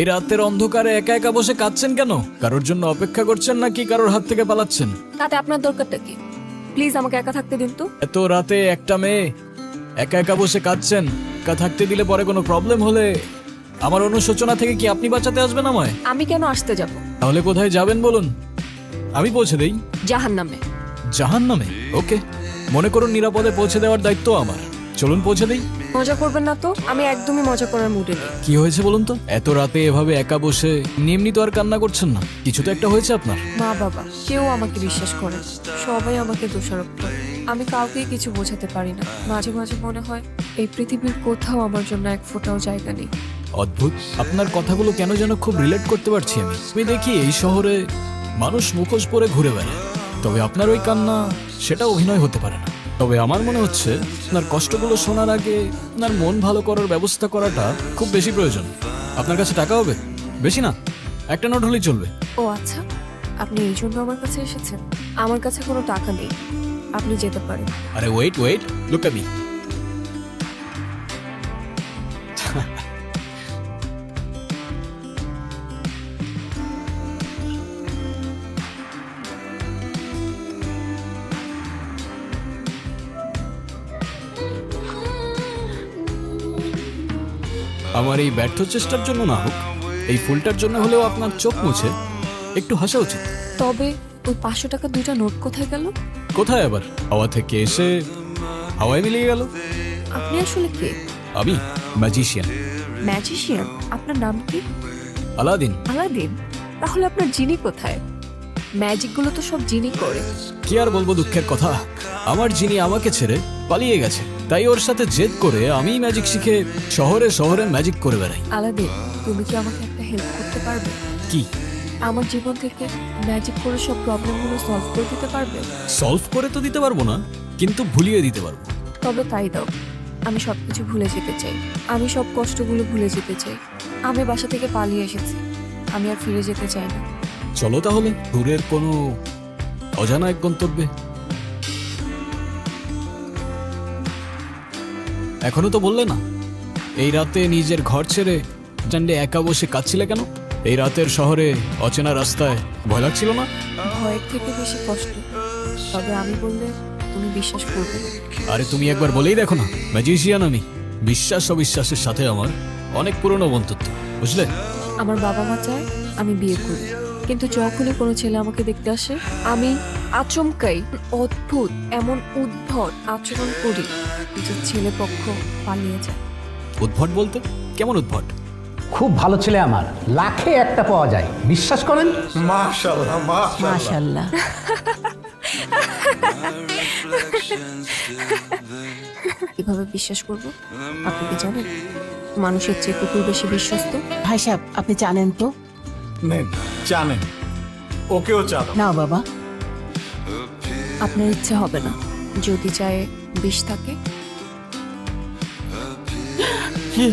এই রাতের অন্ধকারে একা একা বসে কাঁদছেন কেন? কারোর জন্য অপেক্ষা করছেন নাকি কারোর হাত থেকে পালাচ্ছেন? তাতে আপনার দরকারটা কি? প্লিজ আমাকে একা থাকতে দিন তো। এত রাতে একটা মেয়ে একা একা বসে কাঁদছেন, একা থাকতে দিলে পরে কোনো প্রবলেম হলে আমার অনুশোচনা থেকে কি আপনি বাঁচাতে আসবেন আমায়? আমি কেন আসতে যাব? তাহলে কোথায় যাবেন বলুন, আমি পৌঁছে দেই। জাহান্নামে। জাহান্নামে? ওকে, মনে করুন নিরাপদে পৌঁছে দেওয়ার দায়িত্ব আমার। চলুন পৌঁছে দেই। মজা করবেন না তো? আমি একদমই মজা করার মুডে নেই। কি হয়েছে বলুন তো? এত রাতে এভাবে একা বসে এমনি তো আর কান্না করছেন না, কিছু তো একটা হয়েছে আপনার। মা বাবা কেউ আমাকে বিশ্বাস করে না। সবাই আমাকে দোষারোপ করে। আমি কাউকেই কিছু বোঝাতে পারি না। মাঝে মাঝে মনে হয় এই পৃথিবীর কোথাও আমার জন্য এক ফোঁটাও জায়গা নেই। অদ্ভুত, আপনার কথাগুলো কেন যেন খুব রিলেট করতে পারছি আমি দেখি এই শহরে মানুষ মুখোশ পরে ঘুরে বেড়ায়, তবে আপনার ওই কান্না সেটা অভিনয় হতে পারে না। তবে আমার মনে হচ্ছে আপনার কষ্টগুলো শোনার আগে আপনার মন ভালো করার ব্যবস্থা করাটা খুব বেশি প্রয়োজন। আপনার কাছে টাকা হবে? বেশি না, একটা নোট হলেই চলবে। ও আচ্ছা, আপনি এই জন্য আমার কাছে এসেছেন? আমার কাছে কোনো টাকা নেই, আপনি যেতে পারেন। আরে wait wait, look at me. আমার এই ব্যর্থ চেষ্টার জন্য না হোক, এই ফুলটার জন্য হলেও আপনার চোখ মুছে একটু হাসা উচিত। তবে ওই 500 টাকা দুইটা নোট কোথায় গেল? কোথায় আবার? হাওয়া থেকে এসে হাওয়ায় মিলিয়ে গেল। আপনি আসলে কে? আমি ম্যাজিশিয়ান, ম্যাজিশিয়ান? আপনার নাম কি? আলাদিন। আলাদিন? তাহলে আপনার জিনি কোথায়? ম্যাজিকগুলো তো সব জিনি করে। কি আর বলবো দুঃখের কথা, আমার যিনি আমাকে ছেড়ে পালিয়ে গেছে, তাই ওর সাথে জেদ করে আমি ম্যাজিক শিখে শহরে শহরে ম্যাজিক করে বেড়াই। আলাদিন, তুমি কি আমাকে একটা হেল্প করতে পারবে? কি? আমার জীবন থেকে ম্যাজিক করে সব প্রবলেমগুলো সলভ করে দিতে পারবে? সলভ করে তো দিতে পারবো না, কিন্তু ভুলিয়ে দিতে পারবো। তবে তাই দাও। আমি সবকিছু ভুলে যেতে চাই। আমি সব কষ্টগুলো ভুলে যেতে চাই। আমি বাসা থেকে পালিয়ে এসেছি, আমি আর ফিরে যেতে চাই না। চলো তাহলে দূরের কোনো অজানা এক গন্তব্যে। এখনো তো বললে না এই রাতে নিজের ঘর ছেড়ে জানলে একা বসে কাঁদছিলে কেন? এই রাতের শহরে অচেনা রাস্তায় ভয় লাগছিল না? ভয়ের থেকে বেশি কষ্ট। তবে আমি বললে তুমি বিশ্বাস করবে না। আরে তুমি একবার বলেই দেখো না, ম্যাজিশিয়ান আমি। বিশ্বাস অবিশ্বাসের সাথে আমার অনেক পুরনো বন্ধুত্ব, বুঝলে? আমার বাবা মা চায় আমি বিয়ে করি, কিন্তু যখনই কোনো ছেলে আমাকে দেখতে আসে আমি আচমকাই অদ্ভুত এমন উদ্ভট আচরণ করি যে ছেলে পক্ষ পালিয়ে যায়। উদ্ভট বলতে কেমন উদ্ভট? খুব ভালো ছেলে আমার, লাখে একটা পাওয়া যায়, বিশ্বাস করেন? মাশাআল্লাহ মাশাআল্লাহ। মাশাল্লাহ। কিভাবে বিশ্বাস করব? আপনি কি জানেন মানুষের চেয়ে কুকুর বেশি বিশ্বস্ত? ভাই সাহেব, আপনি জানেন তো? নেন, জানেন, ওকেও চান। নাও বাবা। আপনার ইচ্ছে হবে না যদি চায়ে বিষ থাকে? কি?